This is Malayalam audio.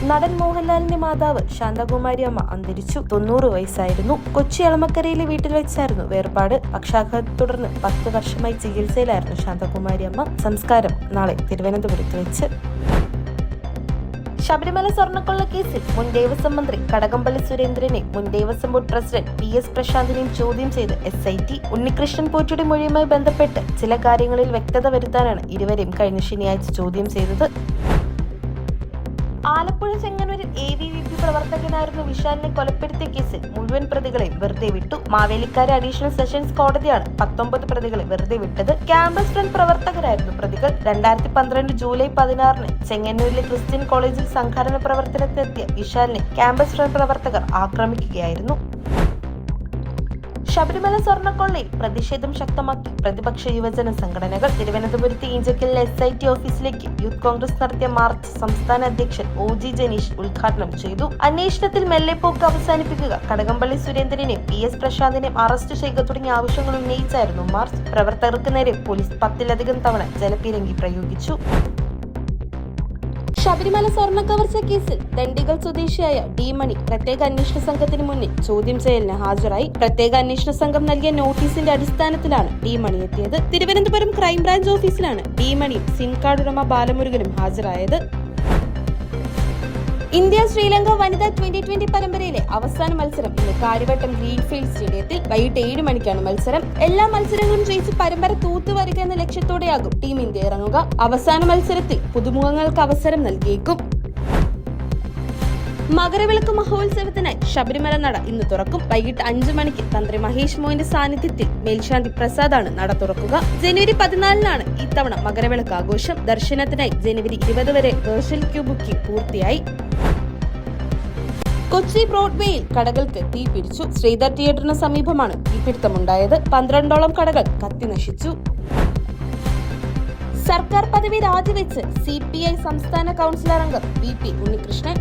നടൻ മോഹൻലാലിന്റെ മാതാവ് ശാന്തകുമാരി അമ്മ അന്തരിച്ചു. 90 വയസ്സായിരുന്നു. കൊച്ചി എളമക്കരയിലെ വീട്ടിൽ വെച്ചായിരുന്നു വേർപാട്. പക്ഷാഘാതത്തെ തുടർന്ന് 10 വർഷമായി ചികിത്സയിലായിരുന്നു ശാന്തകുമാരി അമ്മ. സംസ്കാരം നാളെ തിരുവനന്തപുരത്ത് വെച്ച്. ശബരിമല സ്വർണ്ണക്കൊള്ള കേസിൽ മുൻ ദേവസ്വം മന്ത്രി കടകംപള്ളി സുരേന്ദ്രനെ മുൻ ദേവസ്വം ബോർഡ് പ്രസിഡന്റ് PS പ്രശാന്തിനെയും ചോദ്യം ചെയ്ത് SIT. ഉണ്ണികൃഷ്ണൻ പോറ്റിയുടെ മൊഴിയുമായി ബന്ധപ്പെട്ട് ചില കാര്യങ്ങളിൽ വ്യക്തത വരുത്താനാണ് ഇരുവരെയും കഴിഞ്ഞ ശനിയാഴ്ച ചോദ്യം ചെയ്തത്. ആലപ്പുഴ ചെങ്ങന്നൂരിൽ ABVP പ്രവർത്തകനായിരുന്നു വിശാലിനെ കൊലപ്പെടുത്തിയ കേസിൽ മുഴുവൻ പ്രതികളെയും വെറുതെ വിട്ടു. മാവേലിക്കര അഡീഷണൽ സെഷൻസ് കോടതിയാണ് 19 പ്രതികളെ വെറുതെ വിട്ടത്. ക്യാമ്പസ് ഫ്രണ്ട് പ്രവർത്തകരായിരുന്നു പ്രതികൾ. 2012 ജൂലൈ 16 ചെങ്ങന്നൂരിലെ ക്രിസ്ത്യൻ കോളേജിൽ സംഘടന പ്രവർത്തനത്തിനെത്തിയ വിശാലിനെ ക്യാമ്പസ് ഫ്രണ്ട് പ്രവർത്തകർ ആക്രമിക്കുകയായിരുന്നു. ശബരിമല സ്വർണ്ണക്കൊള്ളയിൽ പ്രതിഷേധം ശക്തമാക്കി പ്രതിപക്ഷ യുവജന സംഘടനകൾ. തിരുവനന്തപുരത്ത് ഈഞ്ചക്കലിലെ SIT ഓഫീസിലേക്ക് യൂത്ത് കോൺഗ്രസ് നടത്തിയ മാർച്ച് സംസ്ഥാന അധ്യക്ഷൻ OG ജനീഷ് ഉദ്ഘാടനം ചെയ്തു. അന്വേഷണത്തിൽ മെല്ലെപ്പോക്ക് അവസാനിപ്പിക്കുക, കടകംപള്ളി സുരേന്ദ്രനെയും PS പ്രശാന്തിനെയും അറസ്റ്റ് ചെയ്യുക തുടങ്ങിയ ആവശ്യങ്ങൾ ഉന്നയിച്ചായിരുന്നു മാർച്ച്. പ്രവർത്തകർക്ക് നേരെ പോലീസ് 10-ലധികം തവണ ജലപീരങ്കി പ്രയോഗിച്ചു. ശബരിമല സ്വർണ്ണ കവർച്ച കേസിൽ ദണ്ഡിഗൽ സ്വദേശിയായ D മണി പ്രത്യേക അന്വേഷണ സംഘത്തിന് മുന്നിൽ ചോദ്യം ചെയ്യലിന് ഹാജരായി. പ്രത്യേക അന്വേഷണ സംഘം നൽകിയ നോട്ടീസിന്റെ അടിസ്ഥാനത്തിലാണ് D മണി എത്തിയത്. തിരുവനന്തപുരം ക്രൈംബ്രാഞ്ച് ഓഫീസിലാണ് D മണിയും സിം കാർഡ് ഉടമ ബാലമുരുകനും ഹാജരായത്. ഇന്ത്യ ശ്രീലങ്ക വനിതാ 2020 പരമ്പരയിലെ അവസാന മത്സരം ഇന്ന് കാര്യവട്ടം ഗ്രീൻഫീൽഡ് സ്റ്റേഡിയത്തിൽ വൈകിട്ട് 7 മണിക്കാണ് മത്സരം. എല്ലാ മത്സരങ്ങളും ജയിച്ച് പരമ്പര തൂത്തുവരിക എന്ന ലക്ഷ്യത്തോടെയാകും ടീം ഇന്ത്യ ഇറങ്ങുക. അവസാന മത്സരത്തിൽ പുതുമുഖങ്ങൾക്ക് അവസരം നൽകിയേക്കും. മകരവിളക്ക് മഹോത്സവത്തിനായി ശബരിമല നട ഇന്ന് തുറക്കും. വൈകിട്ട് 5 മണിക്ക് തന്ത്രി മഹേഷ് മോഹന്റെ സാന്നിധ്യത്തിൽ മേൽശാന്തി പ്രസാദാണ് നട തുറക്കുക. ജനുവരി 14 ഇത്തവണ മകരവിളക്ക് ആഘോഷം. ദർശനത്തിനായി ജനുവരി 20 വരെ വെർച്വൽ ക്യൂ ബുക്കിംഗ് പൂർത്തിയായി. കൊച്ചി ബ്രോഡ്വേയിൽ കടകൾക്ക് തീ പിടിച്ചു. ശ്രീധർ തിയേറ്ററിന് സമീപമാണ് തീപിടുത്തമുണ്ടായത്. 12ഓളം കടകൾ കത്തിനശിച്ചു. സർക്കാർ പദവി രാജിവെച്ച് CPI സംസ്ഥാന കൗൺസിലർ അംഗം VP ഉണ്ണികൃഷ്ണൻ.